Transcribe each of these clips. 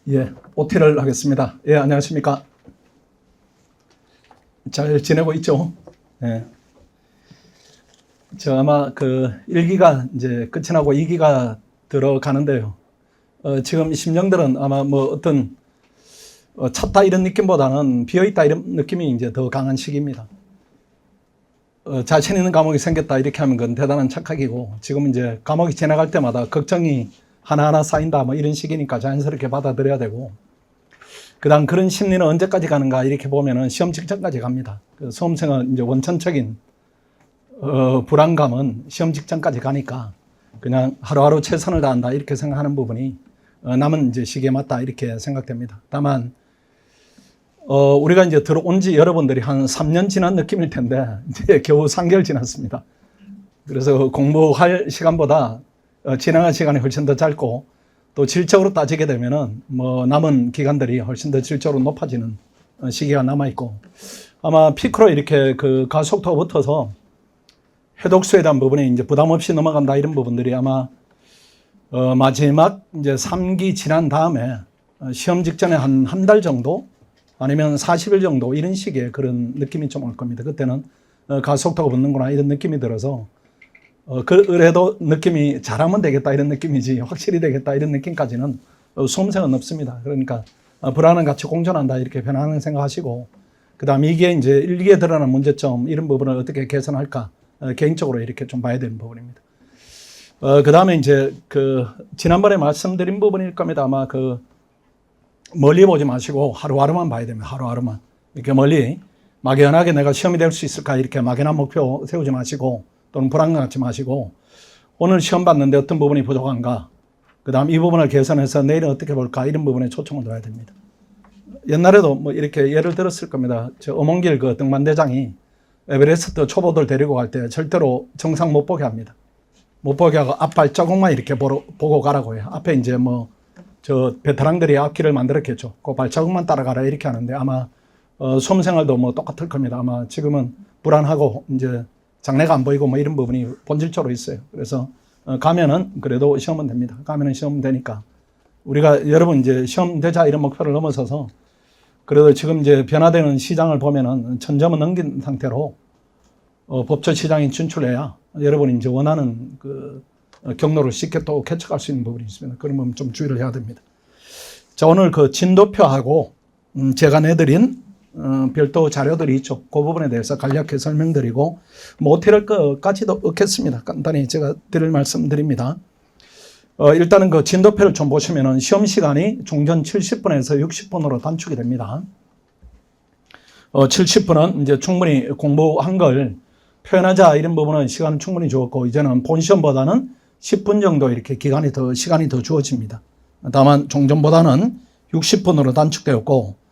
예, OT를 하겠습니다. 예, 안녕하십니까. 잘 지내고 있죠? 예. 아마 1기가 이제 끝이 나고 2기가 들어가는데요. 지금 심정들은 아마 어떤, 찼다 이런 느낌보다는 비어있다 이런 느낌이 이제 더 강한 시기입니다. 자신 있는 감옥이 생겼다 이렇게 하면 그건 대단한 착각이고, 지금 이제 감옥이 지나갈 때마다 걱정이 하나하나 쌓인다 이런 시기니까 자연스럽게 받아들여야 되고, 그다음 그런 심리는 언제까지 가는가 이렇게 보면은 시험 직전까지 갑니다. 수험생은 이제 원천적인 불안감은 시험 직전까지 가니까 그냥 하루하루 최선을 다한다 이렇게 생각하는 부분이 남은 이제 시기에 맞다 이렇게 생각됩니다. 다만 우리가 이제 들어온 지 여러분들이 한 3년 지난 느낌일 텐데 이제 겨우 3개월 지났습니다. 그래서 공부할 시간보다 진행할 시간이 훨씬 더 짧고, 또 질적으로 따지게 되면은 남은 기간들이 훨씬 더 질적으로 높아지는 시기가 남아있고, 아마 피크로 이렇게 가속도가 붙어서 해독수에 대한 부분이 이제 부담 없이 넘어간다 이런 부분들이 아마 마지막 이제 3기 지난 다음에 시험 직전에 한 달 정도 아니면 40일 정도 이런 식의 그런 느낌이 좀 올 겁니다. 그때는 가속도가 붙는구나 이런 느낌이 들어서 그래도 느낌이 잘하면 되겠다 이런 느낌이지 확실히 되겠다 이런 느낌까지는 수험생은 없습니다. 그러니까 불안은 같이 공존한다 이렇게 편안하게 생각하시고, 그 다음 이게 이제 일기에 드러난 문제점 이런 부분을 어떻게 개선할까 개인적으로 이렇게 좀 봐야 되는 부분입니다. 그 다음에 이제 지난번에 말씀드린 부분일 겁니다. 아마 멀리 보지 마시고 하루하루만 봐야 됩니다. 하루하루만 이렇게 멀리 막연하게 내가 시험이 될 수 있을까 이렇게 막연한 목표 세우지 마시고, 또는 불안감 갖지 마시고, 오늘 시험 봤는데 어떤 부분이 부족한가, 그 다음 이 부분을 개선해서 내일은 어떻게 볼까 이런 부분에 초점을 둬야 됩니다. 옛날에도 이렇게 예를 들었을 겁니다. 어몽길 등반대장이 에베레스트 초보들 데리고 갈 때 절대로 정상 못 보게 합니다. 못 보게 하고 앞발 자국만 이렇게 보고 가라고 해요. 앞에 이제 베테랑들이 앞길을 만들었겠죠. 그 발자국만 따라가라 이렇게 하는데, 아마 수험생활도 똑같을 겁니다. 아마 지금은 불안하고 이제 장래가 안 보이고 이런 부분이 본질적으로 있어요. 그래서 가면은 그래도 시험은 됩니다. 가면은 시험 되니까 우리가 여러분 이제 시험 되자 이런 목표를 넘어서서 그래도 지금 이제 변화되는 시장을 보면은 천점은 넘긴 상태로 법조 시장에 진출해야 여러분이 이제 원하는 경로를 쉽게 또 개척할 수 있는 부분이 있습니다. 그러면 좀 주의를 해야 됩니다. 자, 오늘 진도표하고 제가 내드린 별도 자료들이 있죠. 그 부분에 대해서 간략하게 설명드리고 OT를 것까지도 얻겠습니다. 간단히 제가 드릴 말씀드립니다. 일단은 진도표를 좀 보시면은 시험 시간이 종전 70분에서 60분으로 단축이 됩니다. 70분은 이제 충분히 공부한 걸 표현하자 이런 부분은 시간은 충분히 주었고, 이제는 본시험보다는 10분 정도 이렇게 시간이 더 주어집니다. 다만 종전보다는 60분으로 단축되었고,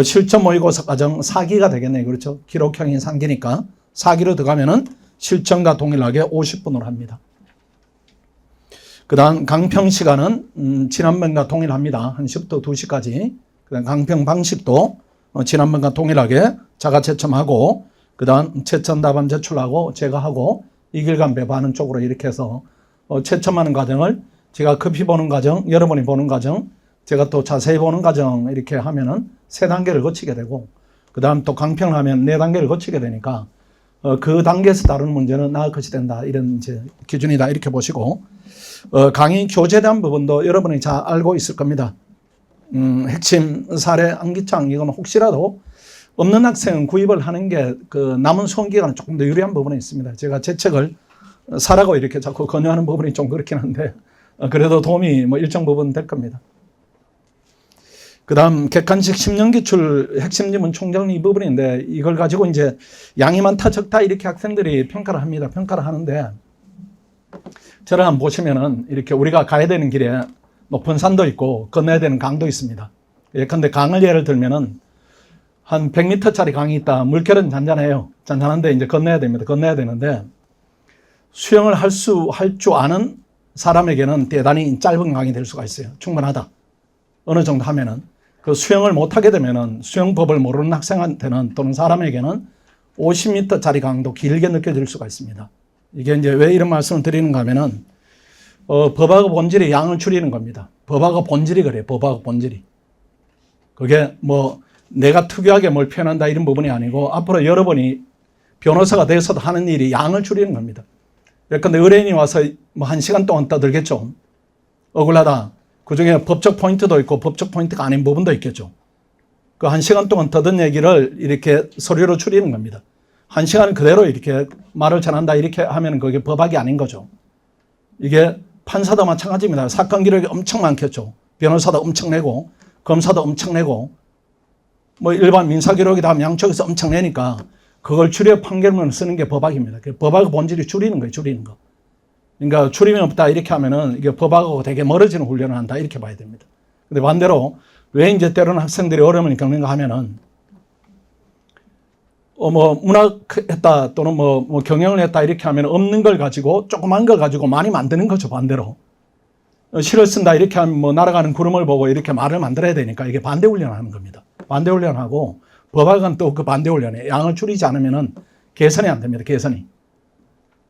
실전 모의고사 과정 4기가 되겠네요. 그렇죠? 기록형이 3기니까 4기로 들어가면은 실전과 동일하게 50분으로 합니다. 그 다음 강평 시간은 지난번과 동일합니다. 1시부터 2시까지. 그 다음 강평 방식도 지난번과 동일하게 자가 채점하고, 그 다음 채점 답안 제출하고 제가 하고 이길간 배부하는 쪽으로 이렇게 해서 채점하는 과정을 제가 급히 보는 과정, 여러분이 보는 과정, 제가 또 자세히 보는 과정 이렇게 하면은 3단계를 거치게 되고, 그 다음 또 강평을 하면 4단계를 거치게 되니까 그 단계에서 다루는 문제는 나을 것이 된다 이런 이제 기준이다 이렇게 보시고, 강의 교재에 대한 부분도 여러분이 잘 알고 있을 겁니다. 핵심 사례 암기창 이건 혹시라도 없는 학생은 구입을 하는 게 남은 수험 기간은 조금 더 유리한 부분이 있습니다. 제가 제 책을 사라고 이렇게 자꾸 권유하는 부분이 좀 그렇긴 한데 그래도 도움이 일정 부분 될 겁니다. 그 다음 객관식 10년 기출 핵심 지문 총정리 이 부분인데, 이걸 가지고 이제 양이 많다 적다 이렇게 학생들이 평가를 합니다. 평가를 하는데, 저를 한번 보시면은 이렇게 우리가 가야 되는 길에 높은 산도 있고 건너야 되는 강도 있습니다. 예컨대 강을 예를 들면은 한 100m짜리 강이 있다. 물결은 잔잔해요. 잔잔한데 이제 건너야 됩니다. 건너야 되는데 수영을 할 줄 아는 사람에게는 대단히 짧은 강이 될 수가 있어요. 충분하다. 어느 정도 하면은. 수영을 못하게 되면은 수영법을 모르는 학생한테는 또는 사람에게는 50m짜리 강도 길게 느껴질 수가 있습니다. 이게 이제 왜 이런 말씀을 드리는가 하면은 법하고 본질이 양을 줄이는 겁니다. 법하고 본질이 그래요. 법하고 본질이. 그게 뭐 내가 특유하게 뭘 표현한다 이런 부분이 아니고 앞으로 여러분이 변호사가 돼서도 하는 일이 양을 줄이는 겁니다. 예컨대 의뢰인이 와서 뭐 1시간 동안 떠들겠죠. 억울하다. 그중에 법적 포인트도 있고 법적 포인트가 아닌 부분도 있겠죠. 그 1시간 동안 떠든 얘기를 이렇게 서류로 줄이는 겁니다. 1시간 그대로 이렇게 말을 전한다 이렇게 하면 그게 법학이 아닌 거죠. 이게 판사도 마찬가지입니다. 사건 기록이 엄청 많겠죠. 변호사도 엄청 내고 검사도 엄청 내고 뭐 일반 민사 기록이 다 양쪽에서 엄청 내니까 그걸 줄여 판결문을 쓰는 게 법학입니다. 법학의 본질이 줄이는 거예요. 줄이는 거. 그러니까 줄임이 없다 이렇게 하면은 이게 법학하고 되게 멀어지는 훈련을 한다 이렇게 봐야 됩니다. 근데 반대로 왜 이제 때로는 학생들이 어려움을 겪는가 하면은 뭐 문학했다 또는 뭐 경영을 했다 이렇게 하면 없는 걸 가지고 조그만 걸 가지고 많이 만드는 거죠. 반대로 시를 쓴다 이렇게 하면 뭐 날아가는 구름을 보고 이렇게 말을 만들어야 되니까 이게 반대 훈련을 하는 겁니다. 반대 훈련하고 법학은 또 그 반대 훈련에 양을 줄이지 않으면은 개선이 안 됩니다. 개선이.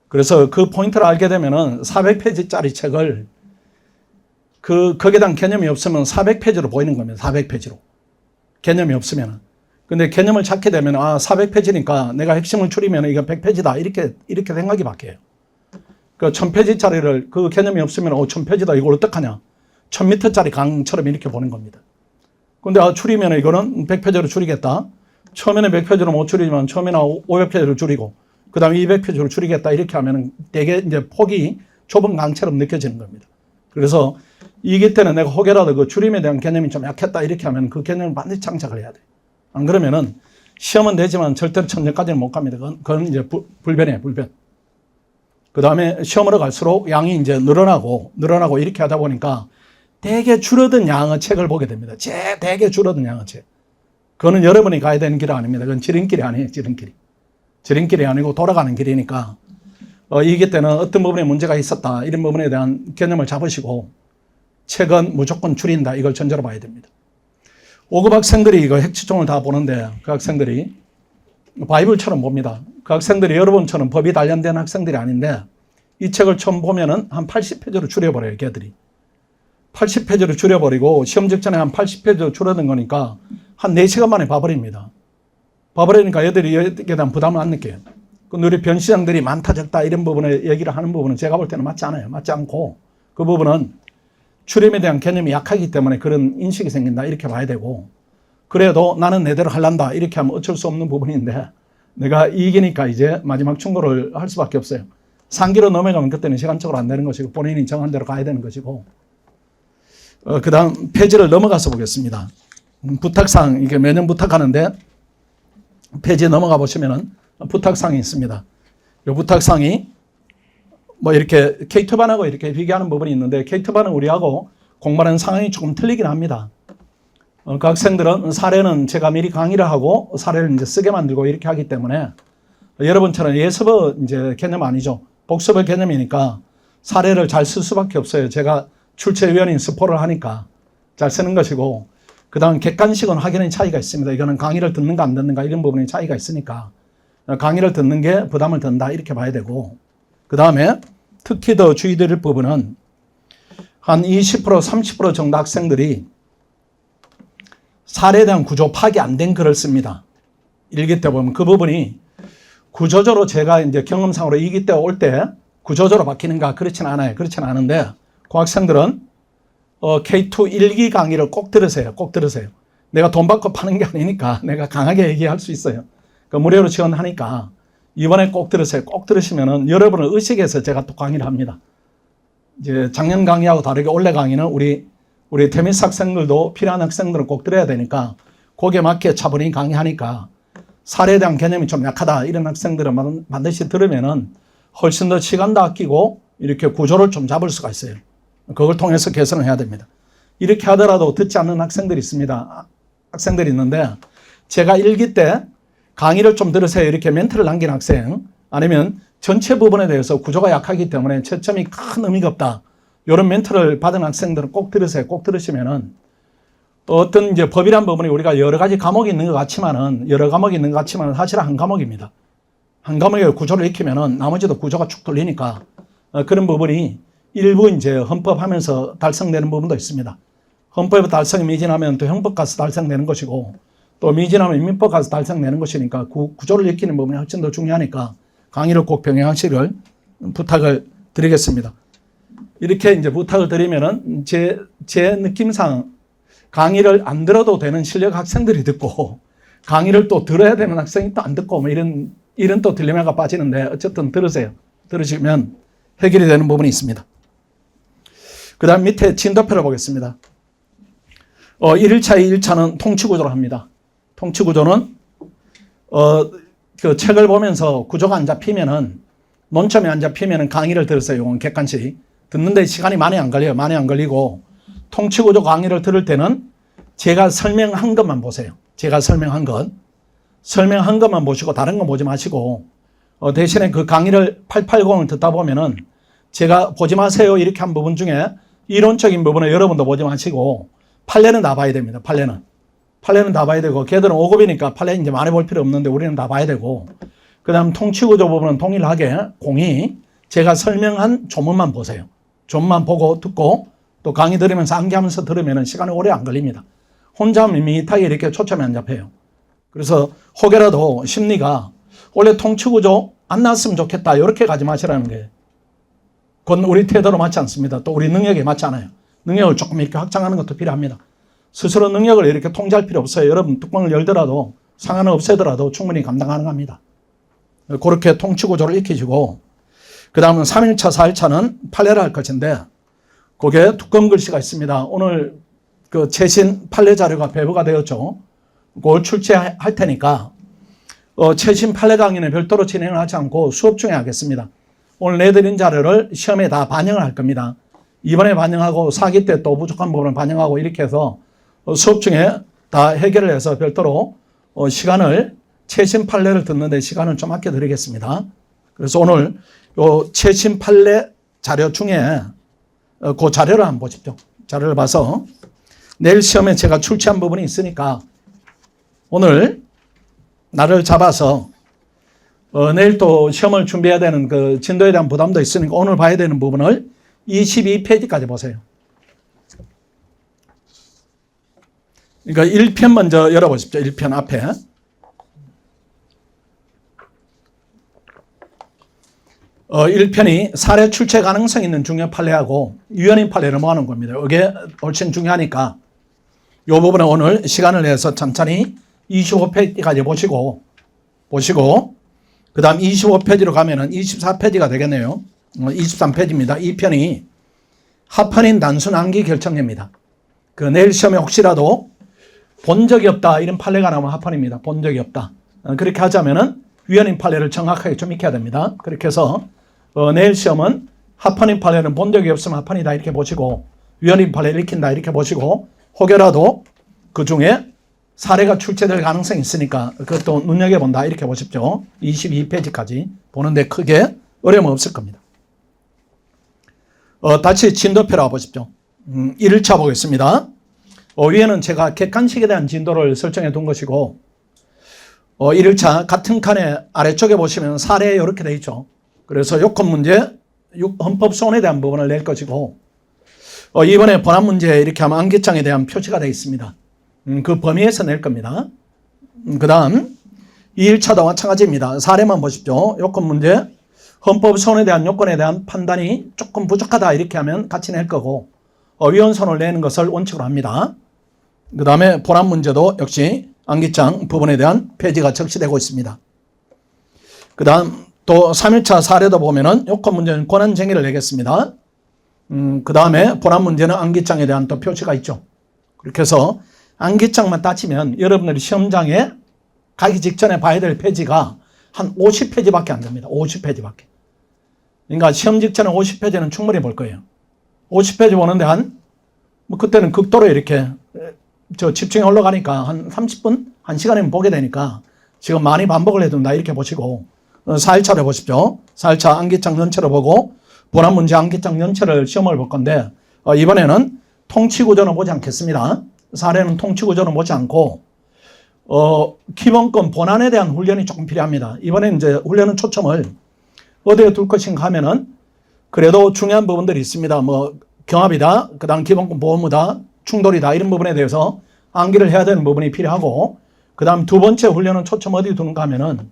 그래서 그 포인트를 알게 되면은 400페이지짜리 책을 거기에 대한 개념이 없으면 400페이지로 보이는 겁니다. 400페이지로. 개념이 없으면은. 근데 개념을 찾게 되면 400페이지니까 내가 핵심을 줄이면 이거 100페이지다. 이렇게 생각이 바뀌어요. 그 1000페이지짜리를 그 개념이 없으면 1000페이지다. 이걸 어떡하냐. 1000m짜리 강처럼 이렇게 보는 겁니다. 근데 줄이면 이거는 100페이지로 줄이겠다. 처음에는 100페이지로 못 줄이지만 처음에는 500페이지로 줄이고 그 다음에 200페이지로 줄이겠다. 이렇게 하면 되게 이제 폭이 좁은 강처럼 느껴지는 겁니다. 그래서 이기 때는 내가 혹여라도 그 줄임에 대한 개념이 좀 약했다. 이렇게 하면 그 개념을 반드시 장착을 해야 돼. 안 그러면은 시험은 되지만 절대로 천점까지는 못 갑니다. 그건 이제 불변이에요. 불변. 그 다음에 시험으로 갈수록 양이 이제 늘어나고 이렇게 하다 보니까 되게 줄어든 양의 책을 보게 됩니다. 되게 줄어든 양의 책. 그거는 여러분이 가야 되는 길이 아닙니다. 그건 지름길이 아니에요. 지름길이. 지름길이 아니고 돌아가는 길이니까 이기 때는 어떤 부분에 문제가 있었다. 이런 부분에 대한 개념을 잡으시고 책은 무조건 줄인다. 이걸 전제로 봐야 됩니다. 5급 학생들이 이거 핵취종을 다 보는데 그 학생들이 바이블처럼 봅니다. 그 학생들이 여러분처럼 법이 단련된 학생들이 아닌데 이 책을 처음 보면은 한 80페이지로 줄여버려요. 걔들이. 80페이지로 줄여버리고 시험 직전에 한 80페이지로 줄어든 거니까 한 4시간 만에 봐버립니다. 봐버리니까 애들이 여기에 대한 부담을 안 느껴요. 근데 우리 변시장들이 많다 적다 이런 부분에 얘기를 하는 부분은 제가 볼 때는 맞지 않아요. 맞지 않고 그 부분은 출임에 대한 개념이 약하기 때문에 그런 인식이 생긴다 이렇게 봐야 되고 그래도 나는 내대로 할란다 이렇게 하면 어쩔 수 없는 부분인데 내가 이기니까 이제 마지막 충고를 할 수밖에 없어요. 상기로 넘어가면 그때는 시간적으로 안 되는 것이고 본인이 정한 대로 가야 되는 것이고 그 다음 페이지를 넘어가서 보겠습니다. 부탁사항 이게 매년 부탁하는데 페이지에 넘어가 보시면은 부탁사항이 있습니다. 이 부탁사항이 뭐 이렇게 K2반하고 이렇게 비교하는 부분이 있는데 K2반은 우리하고 공부하는 상황이 조금 틀리긴 합니다. 그 학생들은 사례는 제가 미리 강의를 하고 사례를 이제 쓰게 만들고 이렇게 하기 때문에 여러분처럼 예습의 이제 개념 아니죠. 복습의 개념이니까 사례를 잘 쓸 수밖에 없어요. 제가 출제위원인 스포를 하니까 잘 쓰는 것이고 그 다음 객관식은 확연히 차이가 있습니다. 이거는 강의를 듣는가 안 듣는가 이런 부분이 차이가 있으니까 강의를 듣는 게 부담을 든다 이렇게 봐야 되고 그 다음에 특히 더 주의 드릴 부분은 한 20% 30% 정도 학생들이 사례에 대한 구조 파악이 안 된 글을 씁니다. 1기 때 보면 그 부분이 구조적으로 제가 이제 경험상으로 2기 때 올 때 구조적으로 바뀌는가 그렇진 않아요. 그렇진 않은데 그 학생들은 K2 1기 강의를 꼭 들으세요. 꼭 들으세요. 내가 돈 받고 파는 게 아니니까 내가 강하게 얘기할 수 있어요. 그 무료로 지원하니까 이번에 꼭 들으세요. 꼭 들으시면은 여러분을 의식해서 제가 또 강의를 합니다. 이제 작년 강의하고 다르게 올해 강의는 우리 테미스 학생들도 필요한 학생들은 꼭 들어야 되니까 거기에 맞게 차분히 강의하니까 사례에 대한 개념이 좀 약하다 이런 학생들은 반드시 들으면은 훨씬 더 시간도 아끼고 이렇게 구조를 좀 잡을 수가 있어요. 그걸 통해서 개선을 해야 됩니다. 이렇게 하더라도 듣지 않는 학생들이 있습니다. 학생들이 있는데 제가 1기 때 강의를 좀 들으세요 이렇게 멘트를 남긴 학생 아니면 전체 부분에 대해서 구조가 약하기 때문에 채점이 큰 의미가 없다. 이런 멘트를 받은 학생들은 꼭 들으세요. 꼭 들으시면은 어떤 이제 법이란 부분이 우리가 여러 가지 과목이 있는 것 같지만은 사실 한 과목입니다. 한 과목의 구조를 익히면은 나머지도 구조가 쭉 돌리니까 그런 부분이 일부 이제 헌법하면서 달성되는 부분도 있습니다. 헌법 달성이 미진하면 또 형법 가서 달성되는 것이고 또 미진하면 민법 가서 달성되는 것이니까 구조를 익히는 부분이 훨씬 더 중요하니까 강의를 꼭 병행하시길 부탁을 드리겠습니다. 이렇게 이제 부탁을 드리면은 제 느낌상 강의를 안 들어도 되는 실력 학생들이 듣고 강의를 또 들어야 되는 학생이 또 안 듣고 뭐 이런 또 딜레마가 빠지는데 어쨌든 들으세요. 들으시면 해결이 되는 부분이 있습니다. 그 다음 밑에 진도표를 보겠습니다. 1일차, 2일차는 통치구조로 합니다. 통치구조는 그 책을 보면서 구조가 안 잡히면은 논점이 안 잡히면은 강의를 들으세요. 이건 객관식. 듣는데 시간이 많이 안 걸려요. 많이 안 걸리고 통치구조 강의를 들을 때는 제가 설명한 것만 보세요. 제가 설명한 것만 보시고 다른 거 보지 마시고 대신에 그 강의를 880을 듣다 보면은 제가 보지 마세요 이렇게 한 부분 중에 이론적인 부분을 여러분도 보지 마시고 판례는 다 봐야 됩니다. 판례는 다 봐야 되고 걔들은 5급이니까 판례 이제 많이 볼 필요 없는데 우리는 다 봐야 되고 그 다음 통치구조 부분은 동일하게 공이 제가 설명한 조문만 보세요. 조문만 보고 듣고 또 강의 들으면서 암기하면서 들으면 시간이 오래 안 걸립니다. 혼자 밋밋하게 이렇게 초점이 안 잡혀요. 그래서 혹여라도 심리가 원래 통치구조 안 나왔으면 좋겠다 이렇게 가지 마시라는 거예요. 그건 우리 태도로 맞지 않습니다. 또 우리 능력에 맞지 않아요. 능력을 조금 이렇게 확장하는 것도 필요합니다. 스스로 능력을 이렇게 통제할 필요 없어요. 여러분 뚜껑을 열더라도 상한을 없애더라도 충분히 감당 가능합니다. 그렇게 통치구조를 익히시고 그 다음은 3일차, 4일차는 판례를 할 것인데 거기에 두꺼운 글씨가 있습니다. 오늘 그 최신 판례 자료가 배부가 되었죠. 그걸 출제할 테니까 최신 판례 강의는 별도로 진행을 하지 않고 수업 중에 하겠습니다. 오늘 내드린 자료를 시험에 다 반영을 할 겁니다. 이번에 반영하고 4기 때 또 부족한 부분을 반영하고 이렇게 해서 수업 중에 다 해결을 해서 별도로 시간을 최신 판례를 듣는 데 시간을 좀 아껴드리겠습니다. 그래서 오늘 요 최신 판례 자료 중에 그 자료를 한번 보십시오. 자료를 봐서 내일 시험에 제가 출제한 부분이 있으니까 오늘 나를 잡아서 내일 또 시험을 준비해야 되는 그 진도에 대한 부담도 있으니까 오늘 봐야 되는 부분을 22페이지까지 보세요. 그러니까 1편 먼저 열어보십시오. 1편 앞에. 1편이 사례 출제 가능성 있는 중요 판례하고 유연인 판례를 모아놓은 겁니다. 이게 훨씬 중요하니까 이 부분에 오늘 시간을 내서 천천히 25페이지까지 보시고 그 다음 25페이지로 가면은 24페이지가 되겠네요. 23페이지입니다. 이 편이 합헌인 단순 암기 결정례입니다. 그 내일 시험에 혹시라도 본 적이 없다 이런 판례가 나오면 합헌입니다. 본 적이 없다. 그렇게 하자면은 유연인 판례를 정확하게 좀 익혀야 됩니다. 그렇게 해서 내일 시험은 합헌인 판례는 본 적이 없으면 합헌이다 이렇게 보시고 유연인 판례를 익힌다 이렇게 보시고 혹여라도 그 중에 사례가 출제될 가능성이 있으니까 그것도 눈여겨본다 이렇게 보십시오. 22페이지까지 보는데 크게 어려움 없을 겁니다. 다시 진도표로 보십시오. 1일차 보겠습니다. 위에는 제가 객관식에 대한 진도를 설정해 둔 것이고 1일차 같은 칸에 아래쪽에 보시면 사례 이렇게 되어 있죠. 그래서 요건 문제, 헌법소원에 대한 부분을 낼 것이고 이번에 본안 문제 이렇게 하면 암기장에 대한 표시가 되어 있습니다. 그 범위에서 낼 겁니다. 그 다음 2일차도 마찬가지입니다. 사례만 보십시오. 요건 문제, 헌법소원에 대한 요건에 대한 판단이 조금 부족하다 이렇게 하면 같이 낼 거고 위헌선을 내는 것을 원칙으로 합니다. 그 다음에 본안 문제도 역시 암기장 부분에 대한 페이지가 적시되고 있습니다. 그 다음 또 3일차 사례도 보면은 요건 문제는 권한쟁의를 내겠습니다. 그 다음에 본안 문제는 암기장에 대한 또 표시가 있죠. 그렇게 해서 암기장만 따지면 여러분들이 시험장에 가기 직전에 봐야 될 페이지가 한 50페이지밖에 안 됩니다. 50페이지밖에. 그러니까 시험 직전에 50페이지는 충분히 볼 거예요. 50페이지 보는데 뭐 그때는 극도로 이렇게 집중이 올라가니까 한 30분, 1시간이면 보게 되니까 지금 많이 반복을 해둔다 이렇게 보시고 4일차를 보십시오. 4일차 암기장 전체를 보고 본안 문제 암기장 전체를 시험을 볼 건데 이번에는 통치구조는 보지 않겠습니다. 사례는 통치구조는 보지 않고 기본권 본안에 대한 훈련이 조금 필요합니다. 이번에 이제 훈련은 초점을 어디에 둘 것인가 하면은 그래도 중요한 부분들이 있습니다. 뭐 경합이다, 그다음 기본권 보호무다, 충돌이다 이런 부분에 대해서 암기를 해야 되는 부분이 필요하고, 그다음 두 번째 훈련은 초점 어디 두는가 하면은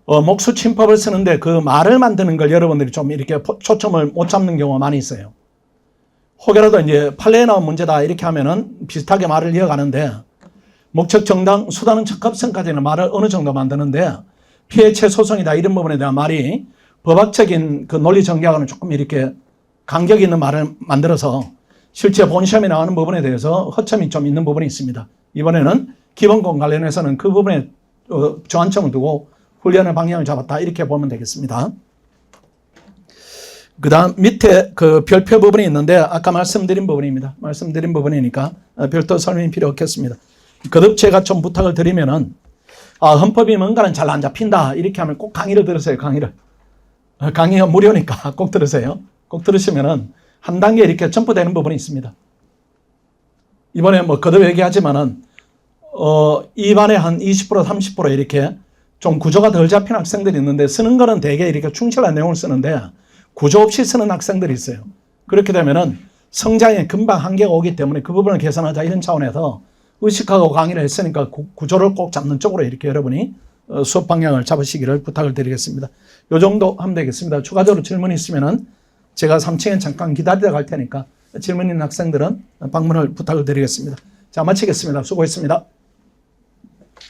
목수 침법을 쓰는데 그 말을 만드는 걸 여러분들이 좀 이렇게 초점을 못 잡는 경우가 많이 있어요. 혹여라도 이제 판례에 나온 문제다 이렇게 하면은 비슷하게 말을 이어가는데, 목적 정당 수단은 적합성까지는 말을 어느 정도 만드는데 피해체 소송이다 이런 부분에 대한 말이 법학적인 그 논리 전개하고는 조금 이렇게 간격 있는 말을 만들어서 실제 본 시험에 나오는 부분에 대해서 허점이 좀 있는 부분이 있습니다. 이번에는 기본권 관련해서는 그 부분에 주안점을 두고 훈련의 방향을 잡았다 이렇게 보면 되겠습니다. 그 다음 밑에 그 별표 부분이 있는데 아까 말씀드린 부분입니다. 말씀드린 부분이니까 별도 설명이 필요 없겠습니다. 거듭 제가 좀 부탁을 드리면은 헌법이 뭔가는 잘 안 잡힌다 이렇게 하면 꼭 강의를 들으세요. 강의가 무료니까 꼭 들으세요. 꼭 들으시면은 한 단계 이렇게 점프되는 부분이 있습니다. 이번에 뭐 거듭 얘기하지만은 입안에 한 20% 30% 이렇게 좀 구조가 덜 잡힌 학생들이 있는데 쓰는 거는 대개 이렇게 충실한 내용을 쓰는데 구조 없이 쓰는 학생들이 있어요. 그렇게 되면은 성장에 금방 한계가 오기 때문에 그 부분을 개선하자 이런 차원에서 의식하고 강의를 했으니까 구조를 꼭 잡는 쪽으로 이렇게 여러분이 수업 방향을 잡으시기를 부탁을 드리겠습니다. 이 정도 하면 되겠습니다. 추가적으로 질문이 있으면은 제가 3층에 잠깐 기다리다 갈 테니까 질문 있는 학생들은 방문을 부탁을 드리겠습니다. 자, 마치겠습니다. 수고했습니다.